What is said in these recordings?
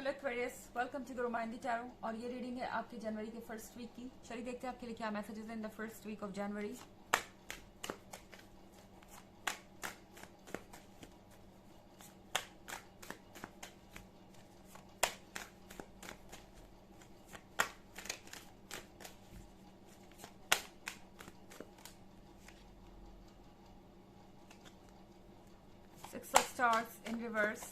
Hello Aquarius, welcome to Guru माइंडी tarot. और ये reading है आपके जनवरी के फर्स्ट वीक की। चलिए देखते हैं आपके लिए क्या messages in the first week of January. Six of Stars in reverse.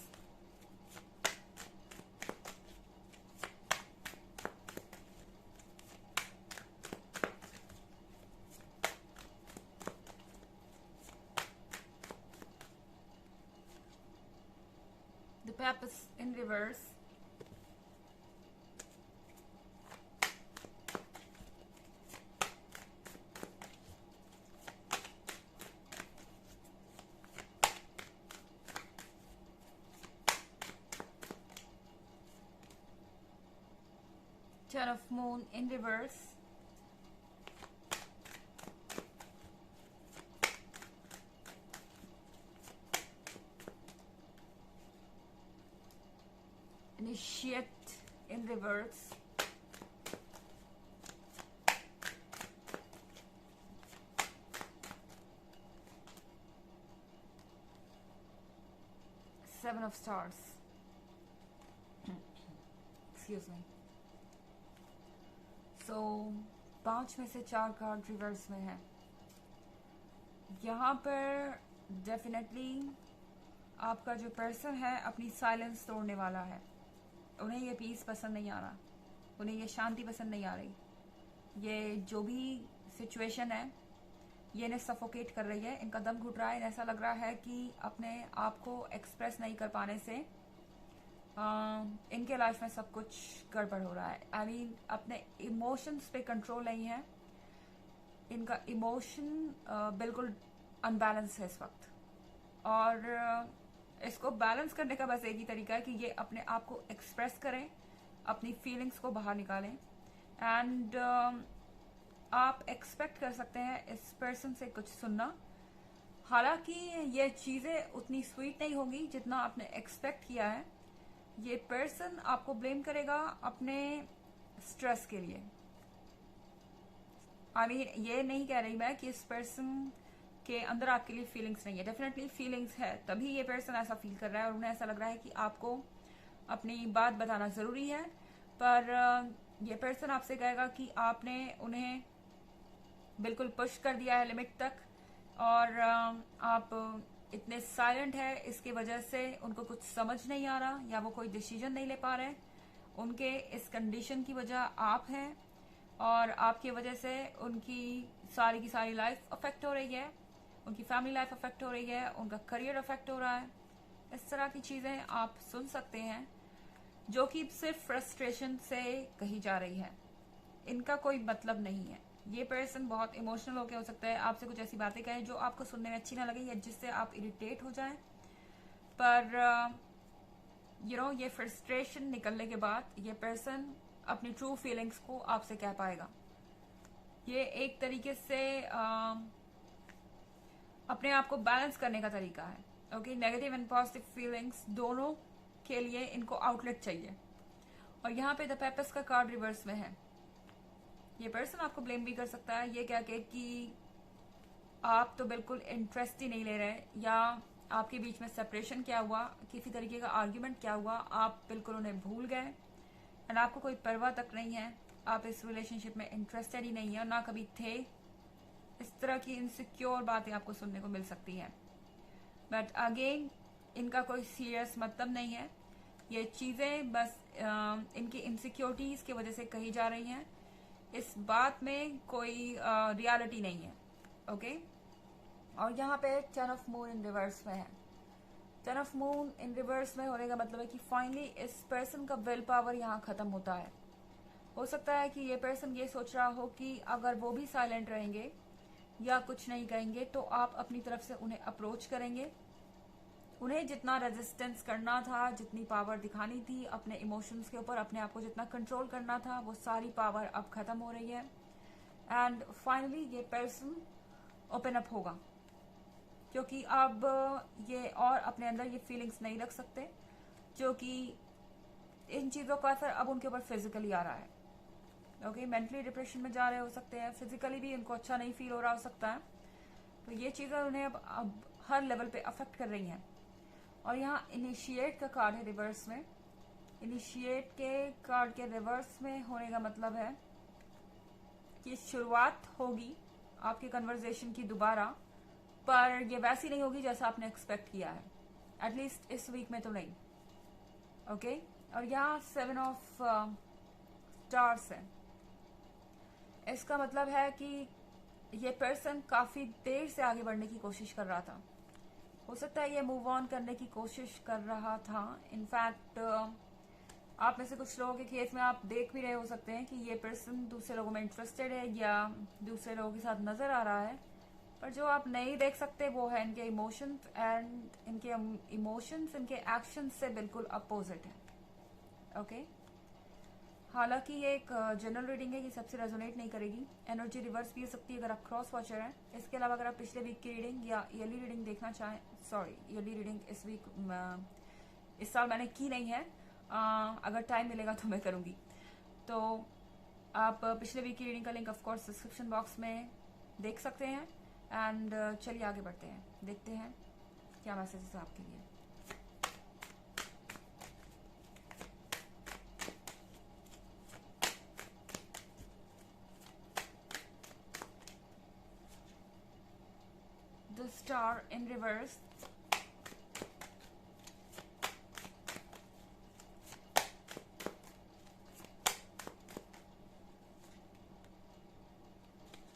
The Papas in reverse. Ten of Moon in reverse. Initiate in reverse. Seven of Stars. Excuse me. So 5 में से 4 card reverse में है। यहाँ पर definitely आपका जो person है अपनी साइलेंस तोड़ने वाला है। उन्हें ये पीस पसंद नहीं आ रहा, उन्हें ये शांति पसंद नहीं आ रही। ये जो भी सिचुएशन है ये इन्हें सफोकेट कर रही है, इनका दम घुट रहा है। ऐसा लग रहा है कि अपने आप को एक्सप्रेस नहीं कर पाने से इनके लाइफ में सब कुछ गड़बड़ हो रहा है। आई मीन अपने इमोशंस पे कंट्रोल नहीं है। इनका इमोशन बिल्कुल अनबैलेंस है इस वक्त, और इसको बैलेंस करने का बस एक ही तरीका है कि ये अपने आप को एक्सप्रेस करें, अपनी फीलिंग्स को बाहर निकालें। एंड आप एक्सपेक्ट कर सकते हैं इस पर्सन से कुछ सुनना। हालांकि ये चीज़ें उतनी स्वीट नहीं होगी जितना आपने एक्सपेक्ट किया है। ये पर्सन आपको ब्लेम करेगा अपने स्ट्रेस के लिए। आई मीन ये नहीं कह रही मैं कि इस पर्सन के अंदर आपके लिए फीलिंग्स नहीं है। डेफिनेटली फीलिंग्स है, तभी ये पर्सन ऐसा फील कर रहा है और उन्हें ऐसा लग रहा है कि आपको अपनी बात बताना ज़रूरी है। पर ये पर्सन आपसे कहेगा कि आपने उन्हें बिल्कुल पुश कर दिया है लिमिट तक, और आप इतने साइलेंट है, इसकी वजह से उनको कुछ समझ नहीं आ रहा या वो कोई डिसीजन नहीं ले पा रहे। उनके इस कंडीशन की वजह आप हैं, और आपकी वजह से उनकी सारी की सारी लाइफ अफेक्ट हो रही है, उनकी फैमिली लाइफ अफेक्ट हो रही है, उनका करियर अफेक्ट हो रहा है। इस तरह की चीज़ें आप सुन सकते हैं जो कि सिर्फ फ्रस्ट्रेशन से कही जा रही है। इनका कोई मतलब नहीं है। ये पर्सन बहुत इमोशनल होकर हो सकता है आपसे कुछ ऐसी बातें कहे जो आपको सुनने में अच्छी ना लगे या जिससे आप इरिटेट हो जाएं। पर ये फ्रस्ट्रेशन निकलने के बाद ये पर्सन अपनी ट्रू फीलिंग्स को आपसे कह पाएगा। ये एक तरीके से अपने आप को बैलेंस करने का तरीका है। Okay, negative and positive feelings दोनों के लिए इनको आउटलेट चाहिए। और यहाँ पे द पेपर्स का कार्ड रिवर्स में है। ये पर्सन आपको ब्लेम भी कर सकता है ये कह के कि आप तो बिल्कुल इंटरेस्ट ही नहीं ले रहे, या आपके बीच में सेपरेशन क्या हुआ, किसी तरीके का आर्ग्यूमेंट क्या हुआ, आप बिल्कुल उन्हें भूल गए एंड आपको कोई परवाह तक नहीं है। आप इस रिलेशनशिप में इंटरेस्टेड ही नहीं है, ना कभी थे। इस तरह की इनसिक्योर बातें आपको सुनने को मिल सकती हैं। बट अगेन इनका कोई सीरियस मतलब नहीं है। ये चीज़ें बस इनकी इनसिक्योरिटीज की वजह से कही जा रही हैं। इस बात में कोई रियलिटी नहीं है। ओके, और यहाँ पे 10 ऑफ मून इन रिवर्स में है। 10 ऑफ मून इन रिवर्स में होने का मतलब है कि फाइनली इस पर्सन का विल पावर यहाँ खत्म होता है। हो सकता है कि ये पर्सन ये सोच रहा हो कि अगर वो भी साइलेंट रहेंगे या कुछ नहीं कहेंगे तो आप अपनी तरफ से उन्हें अप्रोच करेंगे। उन्हें जितना रेजिस्टेंस करना था, जितनी पावर दिखानी थी अपने इमोशंस के ऊपर, अपने आप को जितना कंट्रोल करना था, वो सारी पावर अब खत्म हो रही है। एंड फाइनली ये पर्सन ओपन अप होगा, क्योंकि अब ये और अपने अंदर ये फीलिंग्स नहीं रख सकते जो कि इन चीज़ों का असर अब उनके ऊपर फिजिकली आ रहा है। ओके, मेंटली डिप्रेशन में जा रहे हो सकते हैं, फिजिकली भी उनको अच्छा नहीं फील हो रहा हो सकता है। तो ये चीज़ें उन्हें अब हर लेवल पे अफेक्ट कर रही हैं। और यहाँ इनिशिएट का कार्ड है रिवर्स में। इनिशिएट के कार्ड के रिवर्स में होने का मतलब है कि शुरुआत होगी आपकी कन्वर्सेशन की दोबारा, पर ये वैसी नहीं होगी जैसा आपने एक्सपेक्ट किया है, एटलीस्ट इस वीक में तो नहीं। ओके, और यहाँ 7 ऑफ स्टार्स है। इसका मतलब है कि ये पर्सन काफी देर से आगे बढ़ने की कोशिश कर रहा था। हो सकता है ये मूव ऑन करने की कोशिश कर रहा था। इनफैक्ट आप में से कुछ लोगों के केस में आप देख भी रहे हो सकते हैं कि ये पर्सन दूसरे लोगों में इंटरेस्टेड है या दूसरे लोगों के साथ नजर आ रहा है, पर जो आप नहीं देख सकते वो है इनके इमोशंस, एंड इनके इमोशंस इनके एक्शन से बिल्कुल अपोजिट है। ओके, हालांकि ये एक जनरल रीडिंग है, ये सबसे रेजोनेट नहीं करेगी। एनर्जी रिवर्स भी हो सकती है अगर आप क्रॉस वॉचर हैं। इसके अलावा अगर आप पिछले वीक की रीडिंग या ईयरली रीडिंग देखना चाहें, सॉरी ईयरली रीडिंग इस वीक इस साल मैंने की नहीं है, अगर टाइम मिलेगा तो मैं करूँगी। तो आप पिछले वीक की रीडिंग का लिंक ऑफकोर्स डिस्क्रिप्शन बॉक्स में देख सकते हैं। एंड चलिए आगे बढ़ते हैं, देखते हैं क्या मैसेजेस है आपके लिए। The Star in reverse.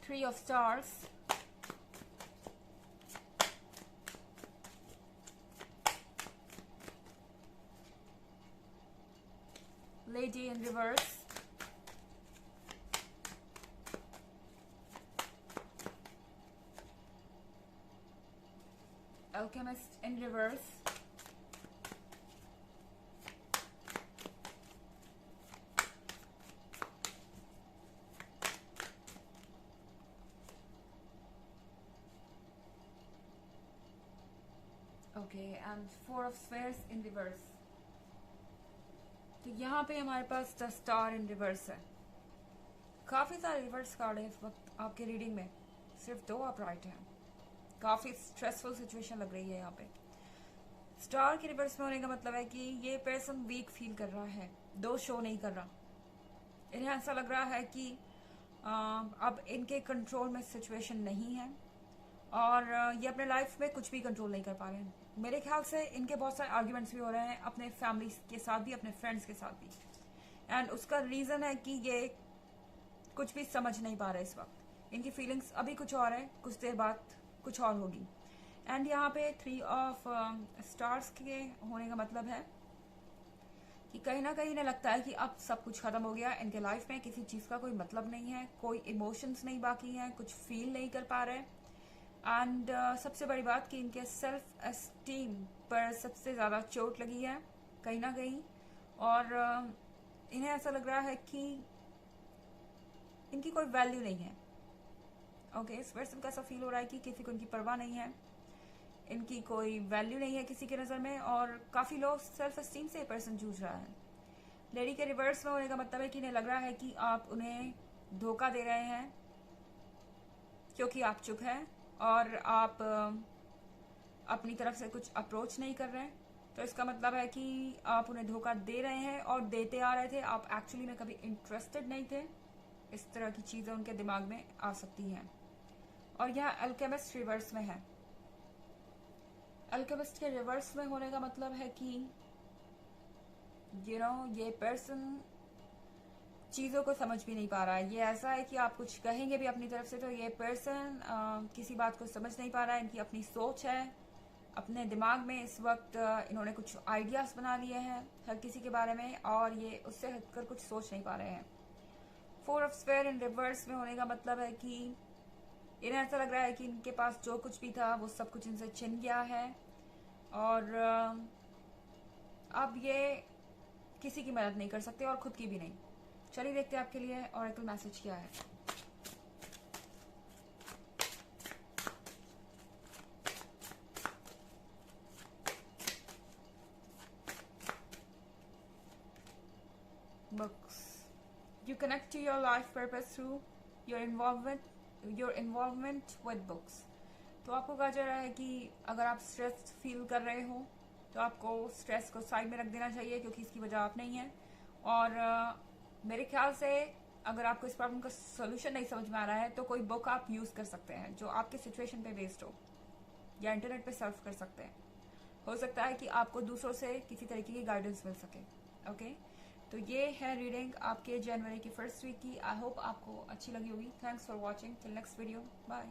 Three of Stars. Lady in reverse. Alchemist in reverse. Okay, and Four of Spheres in reverse. तो यहाँ पे हमारे पास द स्टार इन रिवर्स है। काफी सारे रिवर्स कार्ड है इस वक्त आपके रीडिंग में, सिर्फ 2 आप राइट हैं। काफी स्ट्रेसफुल सिचुएशन लग रही है यहाँ पे। स्टार के रिवर्स में होने का मतलब है कि ये पर्सन वीक फील कर रहा है, 2 शो नहीं कर रहा। इन्हें ऐसा लग रहा है कि अब इनके कंट्रोल में सिचुएशन नहीं है और ये अपने लाइफ में कुछ भी कंट्रोल नहीं कर पा रहे हैं। मेरे ख्याल से इनके बहुत सारे आर्ग्यूमेंट्स भी हो रहे हैं अपने फैमिली के साथ भी, अपने फ्रेंड्स के साथ भी, एंड उसका रीजन है कि ये कुछ भी समझ नहीं पा रहे इस वक्त। इनकी फीलिंग्स अभी कुछ और है, कुछ देर बाद कुछ और होगी। एंड यहाँ पे 3 ऑफ स्टार्स के होने का मतलब है कि कहीं ना कहीं इन्हें लगता है कि अब सब कुछ खत्म हो गया इनके लाइफ में, किसी चीज का कोई मतलब नहीं है, कोई इमोशंस नहीं बाकी हैं, कुछ फील नहीं कर पा रहे। एंड सबसे बड़ी बात कि इनके सेल्फ एस्टीम पर सबसे ज्यादा चोट लगी है कहीं ना कहीं, और इन्हें ऐसा लग रहा है कि इनकी कोई वैल्यू नहीं है। ओके, इस पर्सन का ऐसा फील हो रहा है कि किसी को इनकी परवाह नहीं है, इनकी कोई वैल्यू नहीं है किसी के नजर में, और काफी लो सेल्फ एस्टीम से ये पर्सन जूझ रहा है। लेडी के रिवर्स में होने का मतलब है कि इन्हें लग रहा है कि आप उन्हें धोखा दे रहे हैं क्योंकि आप चुप हैं और आप अपनी तरफ से कुछ अप्रोच नहीं कर रहे हैं। तो इसका मतलब है कि आप उन्हें धोखा दे रहे हैं और देते आ रहे थे, आप एक्चुअली में कभी इंटरेस्टेड नहीं थे। इस तरह की चीजें उनके दिमाग में आ सकती हैं। और यह अल्केमिस्ट रिवर्स में है। अल्केमिस्ट के रिवर्स में होने का मतलब है कि ये पर्सन चीजों को समझ भी नहीं पा रहा है। ये ऐसा है कि आप कुछ कहेंगे भी अपनी तरफ से तो ये पर्सन किसी बात को समझ नहीं पा रहा है। इनकी अपनी सोच है, अपने दिमाग में इस वक्त इन्होंने कुछ आइडियाज बना लिए हैं हर किसी के बारे में, और ये उससे हटकर कुछ सोच नहीं पा रहे हैं। 4 ऑफ स्फेयर इन रिवर्स में होने का मतलब है कि इन्हें ऐसा लग रहा है कि इनके पास जो कुछ भी था वो सब कुछ इनसे छिन गया है, और अब ये किसी की मदद नहीं कर सकते और खुद की भी नहीं। चलिए देखते हैं आपके लिए ऑरेकल मैसेज क्या है। books. You connect to your life purpose through your involvement with books. तो आपको कहा जा रहा है कि अगर आप स्ट्रेस फील कर रहे हो तो आपको स्ट्रेस को साइड में रख देना चाहिए, क्योंकि इसकी वजह आप नहीं है। और मेरे ख्याल से अगर आपको इस प्रॉब्लम का सोल्यूशन नहीं समझ में आ रहा है तो कोई बुक आप यूज कर सकते हैं जो आपके सिचुएशन पे बेस्ड हो, या इंटरनेट पे सर्च कर सकते हैं। हो सकता है कि आपको दूसरों से किसी तरीके की गाइडेंस मिल सके। ओके, तो ये है रीडिंग आपके जनवरी की फर्स्ट वीक की। आई होप आपको अच्छी लगी होगी। Thanks for watching. Till next video, bye.